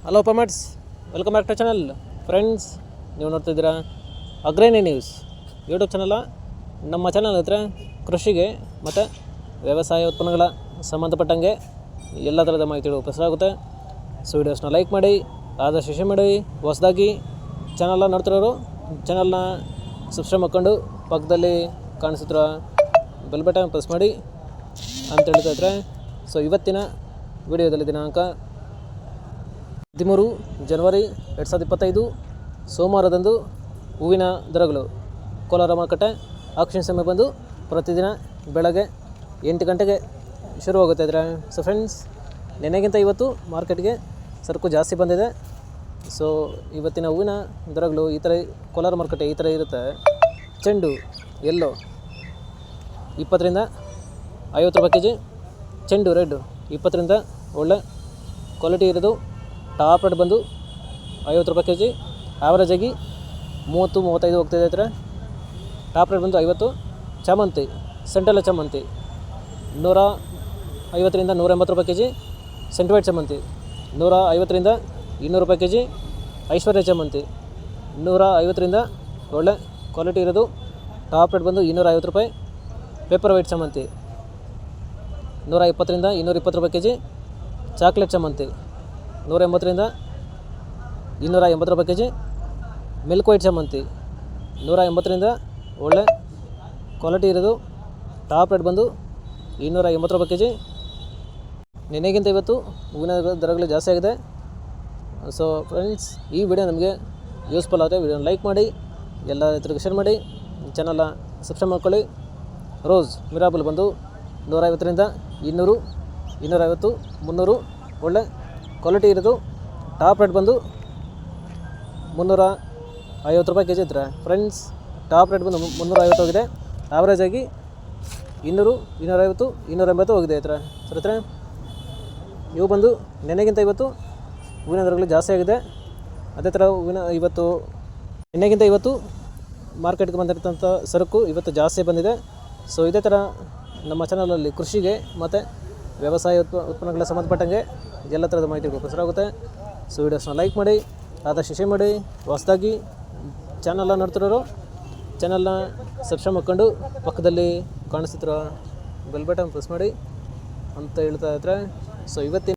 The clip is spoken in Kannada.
ಹಲೋ ಪಮಟ್ಸ್, welcome back to channel. Friends, ನೀವು ನೋಡ್ತಿದ್ದೀರಾ ಅಗ್ರಣಿ ನ್ಯೂಸ್ ಯೂಟ್ಯೂಬ್ ಚಾನಲ. ನಮ್ಮ ಚಾನಲ್ ಹತ್ರ ಕೃಷಿಗೆ ಮತ್ತು ವ್ಯವಸಾಯ ಉತ್ಪನ್ನಗಳ ಸಂಬಂಧಪಟ್ಟಂಗೆ ಎಲ್ಲ ಥರದ ಮಾಹಿತಿಗಳು ಪ್ರಸಾರ. ಸೊ ವಿಡಿಯೋಸ್ನ ಲೈಕ್ ಮಾಡಿ, ಆದಷ್ಟು ಶೇರ್ ಮಾಡಿ. ಹೊಸದಾಗಿ ಚಾನಲ್ನ ನೋಡ್ತಿರೋರು ಚಾನಲ್ನ ಸಬ್ಸ್ಕ್ರೈಬ್ ಮಾಡ್ಕೊಂಡು ಪಕ್ಕದಲ್ಲಿ ಕಾಣಿಸುತ್ತಿರೋ ಬೆಲ್ ಬಟನ್ ಪ್ರೆಸ್ ಮಾಡಿ ಅಂತ ಹೇಳ್ತಾ ಇದ್ರೆ. ಸೊ ಇವತ್ತಿನ ವಿಡಿಯೋದಲ್ಲಿ ದಿನಾಂಕ 13 ಜನವರಿ 2025 ಸೋಮವಾರದಂದು ಹೂವಿನ ದರಗಳು ಕೋಲಾರ ಮಾರುಕಟ್ಟೆ ಆಕ್ಷನ್ ಸಮಯ ಬಂದು ಪ್ರತಿದಿನ ಬೆಳಗ್ಗೆ 8 ಗಂಟೆಗೆ ಶುರುವಾಗುತ್ತೆ ಇದ್ರೆ. ಸೊ ಫ್ರೆಂಡ್ಸ್, ನೆನೆಗಿಂತ ಇವತ್ತು ಮಾರ್ಕೆಟ್ಗೆ ಸರಕು ಜಾಸ್ತಿ ಬಂದಿದೆ. ಸೊ ಇವತ್ತಿನ ಹೂವಿನ ದರಗಳು ಈ ಥರ ಕೋಲಾರ ಮಾರುಕಟ್ಟೆ ಈ ಥರ ಇರುತ್ತೆ. ಚೆಂಡು ಎಲ್ಲೋ 20 ರಿಂದ 50 ರೂಪಾಯಿ kg, ಚೆಂಡು ರೆಡ್ 20 ರಿಂದ ಒಳ್ಳೆ ಕ್ವಾಲಿಟಿ ಇರೋದು ಟಾಪ್ ರೇಟ್ ಬಂದು 50 ರೂಪಾಯಿ kg. ಆ್ಯಾವ್ರೇಜಾಗಿ 30-35 ಹೋಗ್ತಿದೆ ಇದ್ರೆ. ಟಾಪ್ ರೇಟ್ ಬಂದು 50. ಚಾಮಂತಿ ಸೆಂಟ್ರಲ್ ಚಾಮಂತಿ 150 ರಿಂದ 180 ರೂಪಾಯಿ kg. ಸೆಂಟಿವೈಟ್ ಚಾಮಂತಿ 150 ರಿಂದ 200 ರೂಪಾಯಿ kg. ಐಶ್ವರ್ಯ ಚಾಮಂತಿ 150 ರಿಂದ ಒಳ್ಳೆ ಕ್ವಾಲಿಟಿ ಇರೋದು ಟಾಪ್ ರೇಟ್ ಬಂದು 250 ರೂಪಾಯಿ. ಪೇಪರ್ ವೈಟ್ ಚಾಮಂತಿ 120 ರಿಂದ 220 ರೂಪಾಯಿ kg. ಚಾಕ್ಲೇಟ್ ಚಾಮಂತಿ 180 ರಿಂದ 280 ರೂಪಾಯಿ kg. ಮಿಲ್ಕ್ ವೈಟ್ ಚಾಮಂತಿ 180 ರಿಂದ ಒಳ್ಳೆ ಕ್ವಾಲಿಟಿ ಇರೋದು ಟಾಪ್ ರೇಟ್ ಬಂದು 280 ರೂಪಾಯಿ kg. ನೆನೆಗಿಂತ ಇವತ್ತು ಹೂವಿನ ದರಗಳು ಜಾಸ್ತಿ ಆಗಿದೆ. ಸೊ ಫ್ರೆಂಡ್ಸ್, ಈ ವಿಡಿಯೋ ನಮಗೆ ಯೂಸ್ಫುಲ್ ಆದರೆ ವಿಡಿಯೋನ ಲೈಕ್ ಮಾಡಿ, ಎಲ್ಲ ರೈತರಿಗೆ ಶೇರ್ ಮಾಡಿ, ಚಾನಲ್ನ ಸಬ್ಸ್ಕ್ರೈಬ್ ಮಾಡ್ಕೊಳ್ಳಿ. ರೋಸ್ ಮಿರಾಬಲ್ ಬಂದು 150 ರಿಂದ 200, 250, 300 ಒಳ್ಳೆ ಕ್ವಾಲಿಟಿ ಇರೋದು ಟಾಪ್ ರೇಟ್ ಬಂದು 350 ರೂಪಾಯಿ kg ಇದ್ರೆ. ಫ್ರೆಂಡ್ಸ್, ಟಾಪ್ ರೇಟ್ ಬಂದು 350 ಹೋಗಿದೆ. ಆವ್ರೇಜಾಗಿ 200, 250, 280 ಹೋಗಿದೆ ಇದ್ರೆ. ಸರ್ ಹತ್ರ ಇವು ಬಂದು ನೆನೆಗಿಂತ ಇವತ್ತು ಹೂವಿನ ದರಗಳು ಜಾಸ್ತಿ ಆಗಿದೆ. ಅದೇ ಥರ ನೆನೆಗಿಂತ ಇವತ್ತು ಮಾರ್ಕೆಟ್ಗೆ ಬಂದಿರ್ತಂಥ ಸರಕು ಇವತ್ತು ಜಾಸ್ತಿ ಬಂದಿದೆ. ಸೊ ಇದೇ ಥರ ನಮ್ಮ ಚಾನಲಲ್ಲಿ ಕೃಷಿಗೆ ಮತ್ತು ವ್ಯವಸಾಯ ಉತ್ಪನ್ನಗಳ ಸಂಬಂಧಪಟ್ಟಂಗೆ ಎಲ್ಲ ಥರದ ಮಾಹಿತಿಗಳು ಪ್ರಸಾರ. ಸೊ ವಿಡಿಯೋಸ್ನ ಲೈಕ್ ಮಾಡಿ, ಆದಷ್ಟು ಶೇರ್ ಮಾಡಿ. ಹೊಸದಾಗಿ ಚಾನಲ್ನ ನೋಡ್ತಿರೋರು ಚಾನಲ್ನ ಸಬ್ಸ್ಕ್ರೈಬ್ ಮಾಡ್ಕೊಂಡು ಪಕ್ಕದಲ್ಲಿ ಕಾಣಿಸ್ತಿರೋ ಬೆಲ್ ಬಟನ್ ಪ್ರೆಸ್ ಮಾಡಿ ಅಂತ ಹೇಳ್ತಾ ಇದ್ರೆ. ಸೊ ಇವತ್ತಿನ